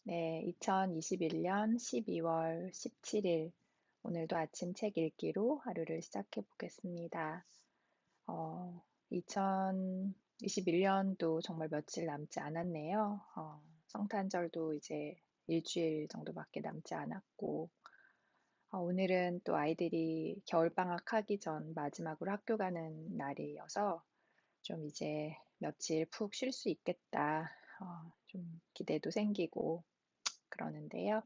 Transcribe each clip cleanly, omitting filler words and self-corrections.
네, 2021년 12월 17일, 오늘도 아침 책 읽기로 하루를 시작해 보겠습니다. 2021년도 정말 며칠 남지 않았네요. 성탄절도 이제 일주일 정도밖에 남지 않았고, 오늘은 또 아이들이 겨울방학 하기 전 마지막으로 학교 가는 날이어서 좀 이제 며칠 푹 쉴 수 있겠다. 좀 기대도 생기고 그러는데요.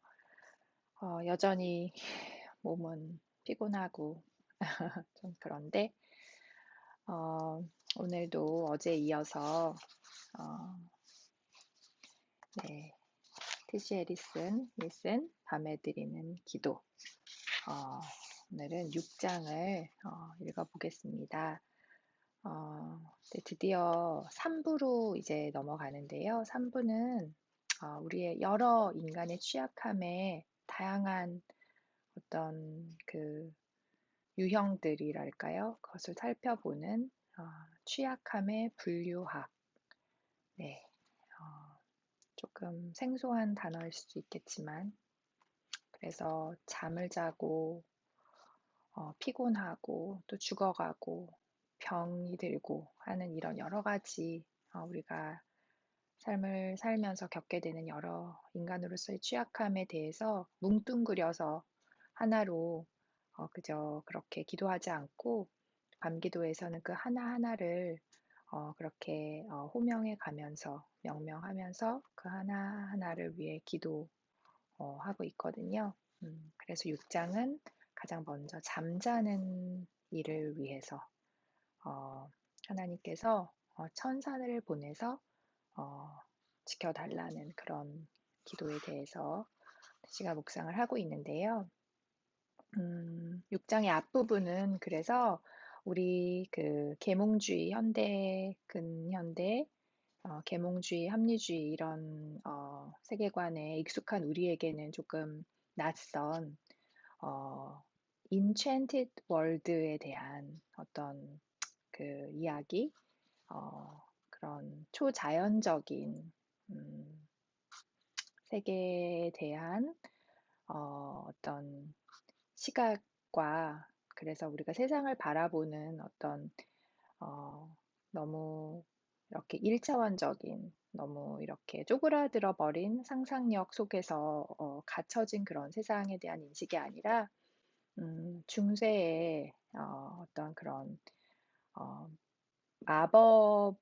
여전히 몸은 피곤하고 좀 그런데, 어, 오늘도 어제 이어서, 어, 네, 티시 해리슨, 윌슨, 밤에 드리는 기도. 어, 오늘은 6장을 읽어보겠습니다. 네, 드디어 3부로 이제 넘어가는데요. 3부는 우리의 여러 인간의 취약함에 다양한 어떤 그 유형들이랄까요? 그것을 살펴보는 취약함의 분류학. 네, 조금 생소한 단어일 수도 있겠지만, 그래서 잠을 자고, 피곤하고, 또 죽어가고, 병이 들고 하는 이런 여러 가지 우리가 삶을 살면서 겪게 되는 여러 인간으로서의 취약함에 대해서 뭉뚱그려서 하나로 그저 그렇게 기도하지 않고 밤기도에서는 그 하나하나를 그렇게 호명해 가면서 명명하면서 그 하나하나를 위해 기도하고 있거든요. 그래서 6장은 가장 먼저 잠자는 이를 위해서 하나님께서 천사를 보내서 어, 지켜달라는 그런 기도에 대해서 제가 묵상을 하고 있는데요. 6장의 앞부분은 그래서 우리 그 계몽주의, 현대, 근현대, 계몽주의, 합리주의 이런 세계관에 익숙한 우리에게는 조금 낯선 인챈티드 월드에 대한 어떤 그 이야기, 그런 초자연적인 세계에 대한 어떤 시각과 그래서 우리가 세상을 바라보는 어떤 너무 이렇게 일차원적인 너무 이렇게 쪼그라들어 버린 상상력 속에서 갇혀진 그런 세상에 대한 인식이 아니라 중세의 어떤 그런 어, 마법으로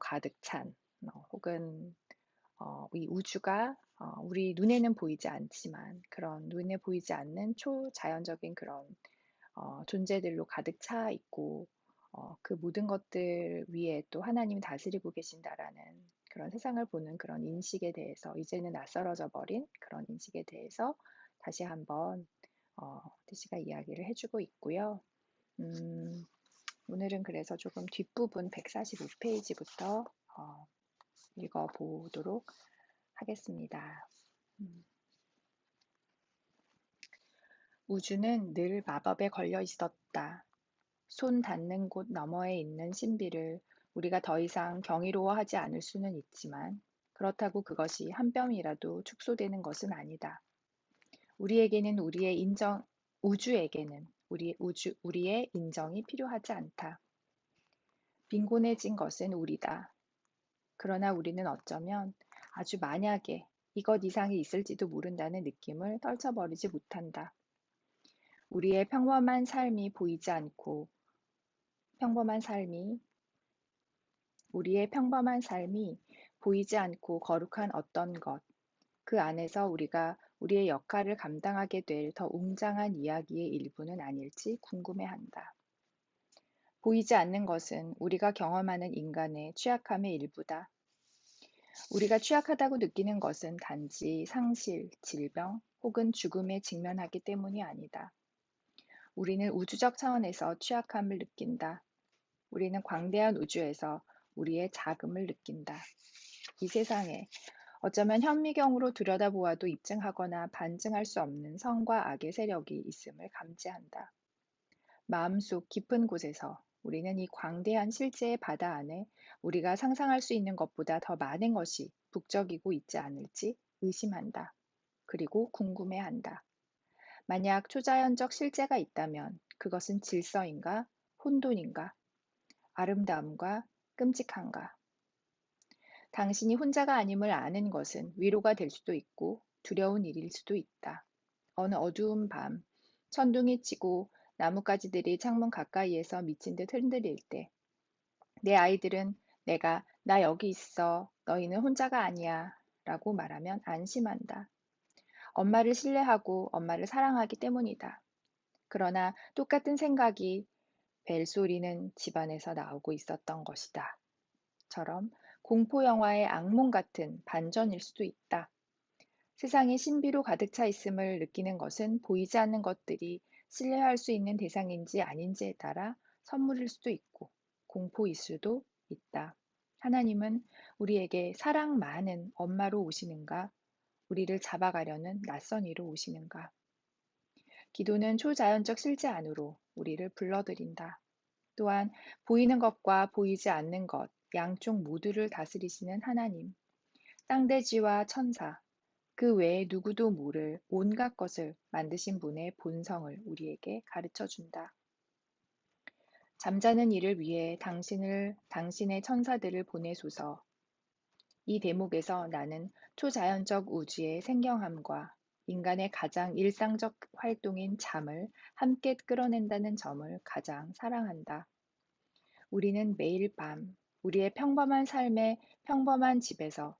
가득 찬 혹은 이 우주가 우리 눈에는 보이지 않지만 그런 눈에 보이지 않는 초자연적인 그런 존재들로 가득 차 있고 그 모든 것들 위에 또 하나님이 다스리고 계신다라는 그런 세상을 보는 그런 인식에 대해서 이제는 낯설어져 버린 그런 인식에 대해서 다시 한번 티시가 이야기를 해주고 있고요. 오늘은 그래서 조금 뒷부분 145페이지부터 읽어보도록 하겠습니다. 우주는 늘 마법에 걸려 있었다. 손 닿는 곳 너머에 있는 신비를 우리가 더 이상 경이로워하지 않을 수는 있지만, 그렇다고 그것이 한 뼘이라도 축소되는 것은 아니다. 우리에게는 우주에게는 우리의 인정이 필요하지 않다. 빈곤해진 것은 우리다. 그러나 우리는 어쩌면 아주 만약에 이것 이상이 있을지도 모른다는 느낌을 떨쳐버리지 못한다. 우리의 평범한 삶이 보이지 않고 평범한 삶이 우리의 평범한 삶이 보이지 않고 거룩한 어떤 것, 그 안에서 우리가 우리의 역할을 감당하게 될 더 웅장한 이야기의 일부는 아닐지 궁금해한다. 보이지 않는 것은 우리가 경험하는 인간의 취약함의 일부다. 우리가 취약하다고 느끼는 것은 단지 상실, 질병 혹은 죽음에 직면하기 때문이 아니다. 우리는 우주적 차원에서 취약함을 느낀다. 우리는 광대한 우주에서 우리의 작음을 느낀다. 이 세상에 어쩌면 현미경으로 들여다보아도 입증하거나 반증할 수 없는 선과 악의 세력이 있음을 감지한다. 마음속 깊은 곳에서 우리는 이 광대한 실제의 바다 안에 우리가 상상할 수 있는 것보다 더 많은 것이 북적이고 있지 않을지 의심한다. 그리고 궁금해한다. 만약 초자연적 실제가 있다면 그것은 질서인가, 혼돈인가, 아름다움과 끔찍한가? 당신이 혼자가 아님을 아는 것은 위로가 될 수도 있고 두려운 일일 수도 있다. 어느 어두운 밤, 천둥이 치고 나뭇가지들이 창문 가까이에서 미친 듯 흔들릴 때, 내 아이들은 내가 나 여기 있어, 너희는 혼자가 아니야 라고 말하면 안심한다. 엄마를 신뢰하고 엄마를 사랑하기 때문이다. 그러나 똑같은 생각이 벨소리는 집안에서 나오고 있었던 것이다. 처럼 공포 영화의 악몽 같은 반전일 수도 있다. 세상이 신비로 가득 차 있음을 느끼는 것은 보이지 않는 것들이 신뢰할 수 있는 대상인지 아닌지에 따라 선물일 수도 있고 공포일 수도 있다. 하나님은 우리에게 사랑 많은 엄마로 오시는가? 우리를 잡아가려는 낯선 이로 오시는가? 기도는 초자연적 실제 안으로 우리를 불러들인다. 또한 보이는 것과 보이지 않는 것, 양쪽 모두를 다스리시는 하나님, 땅돼지와 천사, 그 외에 누구도 모를 온갖 것을 만드신 분의 본성을 우리에게 가르쳐 준다. 잠자는 이를 위해 당신의 천사들을 보내소서. 이 대목에서 나는 초자연적 우주의 생경함과 인간의 가장 일상적 활동인 잠을 함께 끌어낸다는 점을 가장 사랑한다. 우리는 매일 밤 우리의 평범한 삶의 평범한 집에서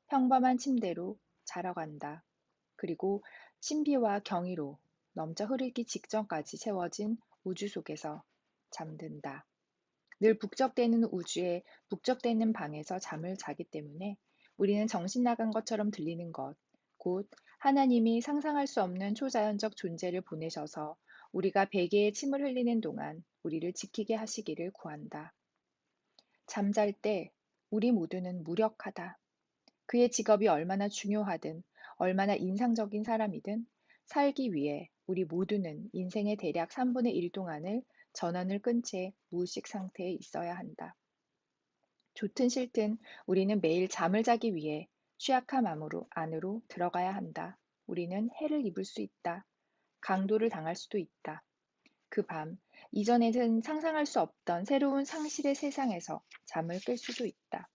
평범한 침대로 자러 간다. 그리고 신비와 경이로 넘쳐 흐르기 직전까지 채워진 우주 속에서 잠든다. 늘 북적대는 우주에 북적대는 방에서 잠을 자기 때문에 우리는 정신 나간 것처럼 들리는 것, 곧 하나님이 상상할 수 없는 초자연적 존재를 보내셔서 우리가 베개에 침을 흘리는 동안 우리를 지키게 하시기를 구한다. 잠잘 때 우리 모두는 무력하다. 그의 직업이 얼마나 중요하든 얼마나 인상적인 사람이든 살기 위해 우리 모두는 인생의 대략 3분의 1 동안을 전원을 끈 채 무의식 상태에 있어야 한다. 좋든 싫든 우리는 매일 잠을 자기 위해 취약함 안으로 들어가야 한다. 우리는 해를 입을 수 있다. 강도를 당할 수도 있다. 그 밤, 이전에는 상상할 수 없던 새로운 상실의 세상에서 잠을 깰 수도 있다.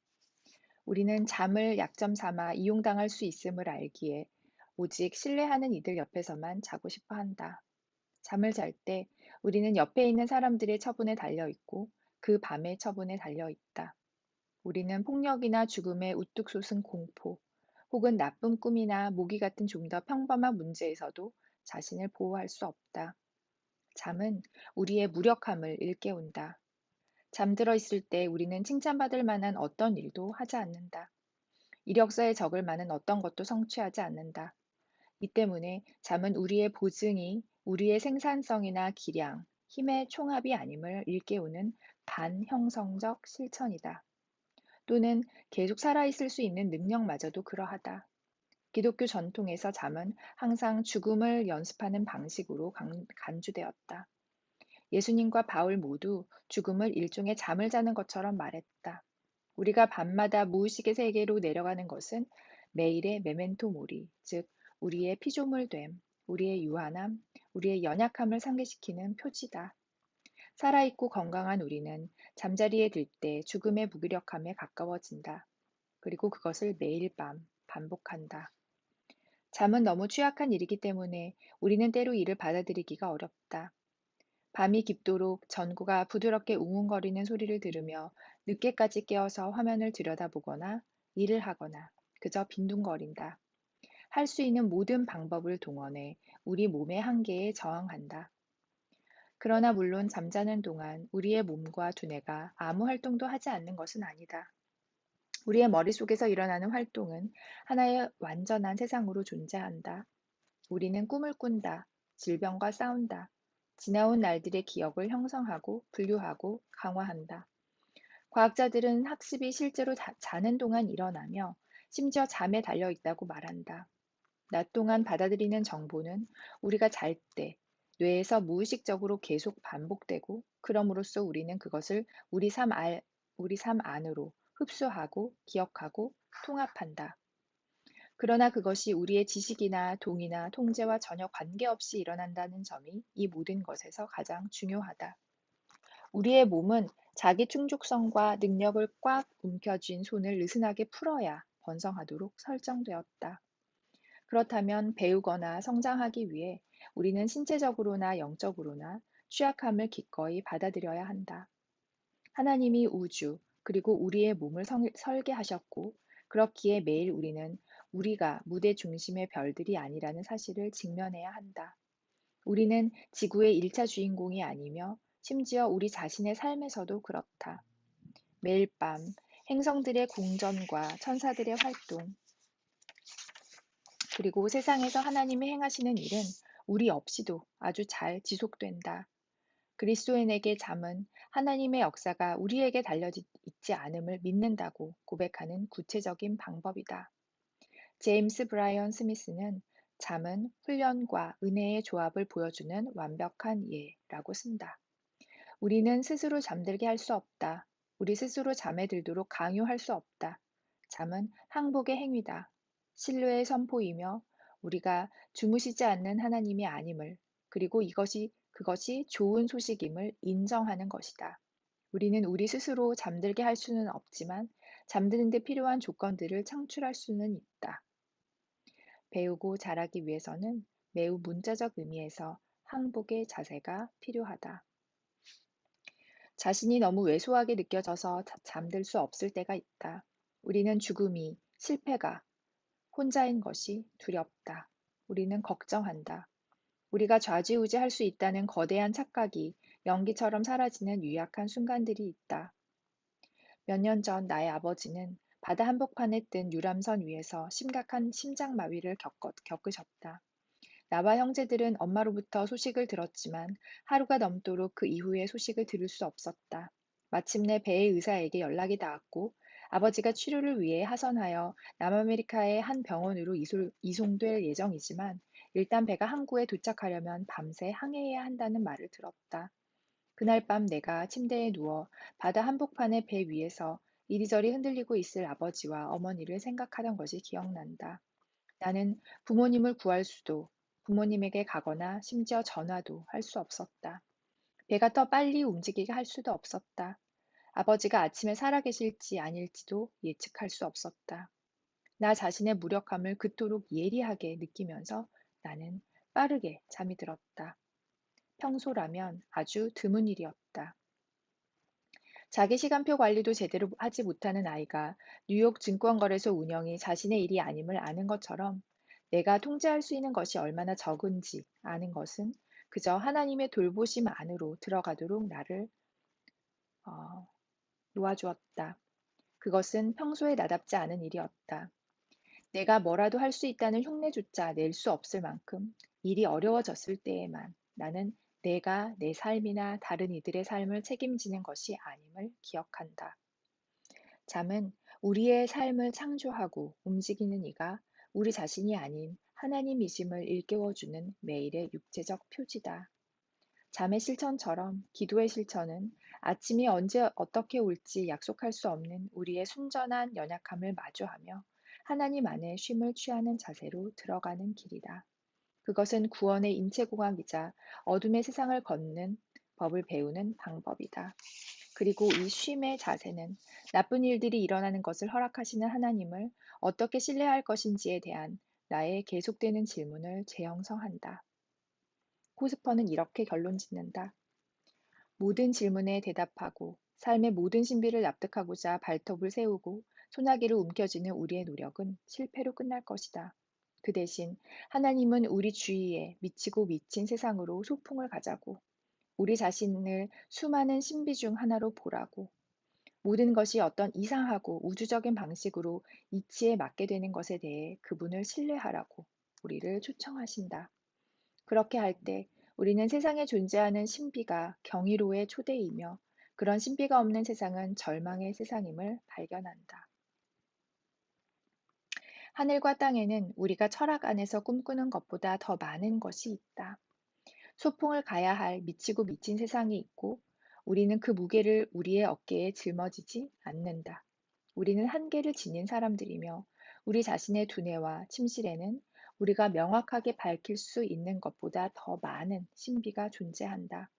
우리는 잠을 약점 삼아 이용당할 수 있음을 알기에 오직 신뢰하는 이들 옆에서만 자고 싶어 한다. 잠을 잘 때 우리는 옆에 있는 사람들의 처분에 달려 있고 그 밤의 처분에 달려 있다. 우리는 폭력이나 죽음에 우뚝 솟은 공포, 혹은 나쁜 꿈이나 모기 같은 좀 더 평범한 문제에서도 자신을 보호할 수 없다. 잠은 우리의 무력함을 일깨운다. 잠들어 있을 때 우리는 칭찬받을 만한 어떤 일도 하지 않는다. 이력서에 적을 만한 어떤 것도 성취하지 않는다. 이 때문에 잠은 우리의 보증이 우리의 생산성이나 기량, 힘의 총합이 아님을 일깨우는 반형성적 실천이다. 또는 계속 살아있을 수 있는 능력마저도 그러하다. 기독교 전통에서 잠은 항상 죽음을 연습하는 방식으로 간주되었다. 예수님과 바울 모두 죽음을 일종의 잠을 자는 것처럼 말했다. 우리가 밤마다 무의식의 세계로 내려가는 것은 매일의 메멘토 모리, 즉 우리의 피조물됨, 우리의 유한함, 우리의 연약함을 상기시키는 표지다. 살아있고 건강한 우리는 잠자리에 들 때 죽음의 무기력함에 가까워진다. 그리고 그것을 매일 밤 반복한다. 잠은 너무 취약한 일이기 때문에 우리는 때로 이를 받아들이기가 어렵다. 밤이 깊도록 전구가 부드럽게 웅웅거리는 소리를 들으며 늦게까지 깨어서 화면을 들여다보거나 일을 하거나 그저 빈둥거린다. 할 수 있는 모든 방법을 동원해 우리 몸의 한계에 저항한다. 그러나 물론 잠자는 동안 우리의 몸과 두뇌가 아무 활동도 하지 않는 것은 아니다. 우리의 머릿속에서 일어나는 활동은 하나의 완전한 세상으로 존재한다. 우리는 꿈을 꾼다. 질병과 싸운다. 지나온 날들의 기억을 형성하고 분류하고 강화한다. 과학자들은 학습이 실제로 자는 동안 일어나며 심지어 잠에 달려 있다고 말한다. 낮 동안 받아들이는 정보는 우리가 잘 때 뇌에서 무의식적으로 계속 반복되고 그럼으로써 우리는 그것을 우리 삶 안으로 흡수하고 기억하고 통합한다. 그러나 그것이 우리의 지식이나 동의나 통제와 전혀 관계없이 일어난다는 점이 이 모든 것에서 가장 중요하다. 우리의 몸은 자기 충족성과 능력을 꽉 움켜쥔 손을 느슨하게 풀어야 번성하도록 설정되었다. 그렇다면 배우거나 성장하기 위해 우리는 신체적으로나 영적으로나 취약함을 기꺼이 받아들여야 한다. 하나님이 우주, 그리고 우리의 몸을 설계하셨고, 그렇기에 매일 우리는 우리가 무대 중심의 별들이 아니라는 사실을 직면해야 한다. 우리는 지구의 1차 주인공이 아니며 심지어 우리 자신의 삶에서도 그렇다. 매일 밤 행성들의 공전과 천사들의 활동, 그리고 세상에서 하나님이 행하시는 일은 우리 없이도 아주 잘 지속된다. 그리스도인에게 잠은 하나님의 역사가 우리에게 달려있지 않음을 믿는다고 고백하는 구체적인 방법이다. 제임스 브라이언 스미스는 잠은 훈련과 은혜의 조합을 보여주는 완벽한 예라고 쓴다. 우리는 스스로 잠들게 할 수 없다. 우리 스스로 잠에 들도록 강요할 수 없다. 잠은 항복의 행위다. 신뢰의 선포이며 우리가 주무시지 않는 하나님이 아님을, 그리고 그것이 좋은 소식임을 인정하는 것이다. 우리는 우리 스스로 잠들게 할 수는 없지만 잠드는 데 필요한 조건들을 창출할 수는 있다. 배우고 자라기 위해서는 매우 문자적 의미에서 항복의 자세가 필요하다. 자신이 너무 왜소하게 느껴져서 잠들 수 없을 때가 있다. 우리는 죽음이, 실패가, 혼자인 것이 두렵다. 우리는 걱정한다. 우리가 좌지우지할 수 있다는 거대한 착각이 연기처럼 사라지는 유약한 순간들이 있다. 몇 년 전 나의 아버지는 바다 한복판에 뜬 유람선 위에서 심각한 심장마비를 겪으셨다. 나와 형제들은 엄마로부터 소식을 들었지만 하루가 넘도록 그 이후의 소식을 들을 수 없었다. 마침내 배의 의사에게 연락이 닿았고 아버지가 치료를 위해 하선하여 남아메리카의 한 병원으로 이송될 예정이지만 일단 배가 항구에 도착하려면 밤새 항해해야 한다는 말을 들었다. 그날 밤 내가 침대에 누워 바다 한복판의 배 위에서 이리저리 흔들리고 있을 아버지와 어머니를 생각하던 것이 기억난다. 나는 부모님을 구할 수도, 부모님에게 가거나 심지어 전화도 할 수 없었다. 배가 더 빨리 움직이게 할 수도 없었다. 아버지가 아침에 살아계실지 아닐지도 예측할 수 없었다. 나 자신의 무력함을 그토록 예리하게 느끼면서 나는 빠르게 잠이 들었다. 평소라면 아주 드문 일이었다. 자기 시간표 관리도 제대로 하지 못하는 아이가 뉴욕 증권거래소 운영이 자신의 일이 아님을 아는 것처럼 내가 통제할 수 있는 것이 얼마나 적은지 아는 것은 그저 하나님의 돌보심 안으로 들어가도록 나를 어, 놓아주었다. 그것은 평소에 나답지 않은 일이었다. 내가 뭐라도 할 수 있다는 흉내조차 낼 수 없을 만큼 일이 어려워졌을 때에만 나는 내가 내 삶이나 다른 이들의 삶을 책임지는 것이 아님을 기억한다. 잠은 우리의 삶을 창조하고 움직이는 이가 우리 자신이 아닌 하나님이심을 일깨워주는 매일의 육체적 표지다. 잠의 실천처럼 기도의 실천은 아침이 언제 어떻게 올지 약속할 수 없는 우리의 순전한 연약함을 마주하며 하나님 안에 쉼을 취하는 자세로 들어가는 길이다. 그것은 구원의 인체공학이자 어둠의 세상을 걷는 법을 배우는 방법이다. 그리고 이 쉼의 자세는 나쁜 일들이 일어나는 것을 허락하시는 하나님을 어떻게 신뢰할 것인지에 대한 나의 계속되는 질문을 재형성한다. 코스퍼는 이렇게 결론 짓는다. 모든 질문에 대답하고 삶의 모든 신비를 납득하고자 발톱을 세우고 소나기를 움켜쥐는 우리의 노력은 실패로 끝날 것이다. 그 대신 하나님은 우리 주위에 미치고 미친 세상으로 소풍을 가자고, 우리 자신을 수많은 신비 중 하나로 보라고, 모든 것이 어떤 이상하고 우주적인 방식으로 이치에 맞게 되는 것에 대해 그분을 신뢰하라고 우리를 초청하신다. 그렇게 할 때 우리는 세상에 존재하는 신비가 경이로의 초대이며 그런 신비가 없는 세상은 절망의 세상임을 발견한다. 하늘과 땅에는 우리가 철학 안에서 꿈꾸는 것보다 더 많은 것이 있다. 소풍을 가야 할 미치고 미친 세상이 있고 우리는 그 무게를 우리의 어깨에 짊어지지 않는다. 우리는 한계를 지닌 사람들이며 우리 자신의 두뇌와 침실에는 우리가 명확하게 밝힐 수 있는 것보다 더 많은 신비가 존재한다.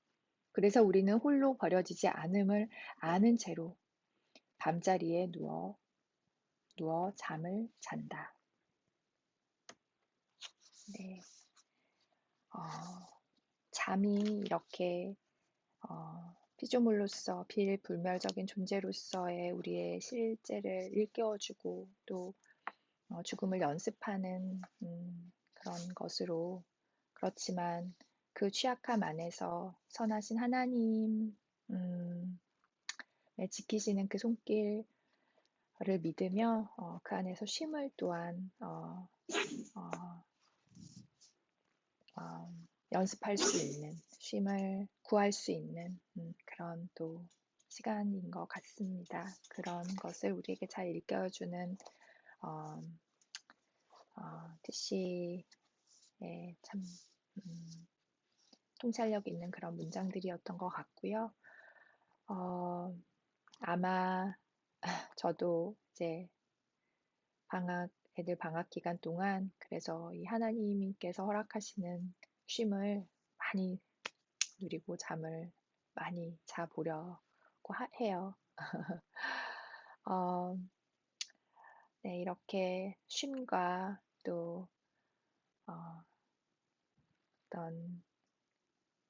그래서 우리는 홀로 버려지지 않음을 아는 채로 밤자리에 누워 잠을 잔다. 네. 어, 잠이 이렇게 피조물로서 비불멸적인 존재로서의 우리의 실제를 일깨워주고 또 죽음을 연습하는 그런 것으로 그렇지만 그 취약함 안에서 선하신 하나님 지키시는 그 손길을 믿으며 그 안에서 쉼을 또한 연습할 수 있는 쉼을 구할 수 있는 그런 또 시간인 것 같습니다. 그런 것을 우리에게 잘 일깨워주는 어, TC의 참 통찰력 있는 그런 문장들이었던 것 같고요. 아마 저도 이제 애들 방학 기간 동안 그래서 이 하나님께서 허락하시는 쉼을 많이 누리고 잠을 많이 자보려고 해요. 어, 네, 이렇게 쉼과 또 어떤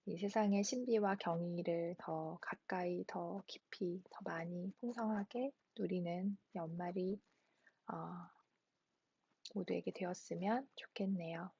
이 세상의 신비와 경이를 더 가까이, 더 깊이, 더 많이 풍성하게 누리는 연말이 모두에게 되었으면 좋겠네요.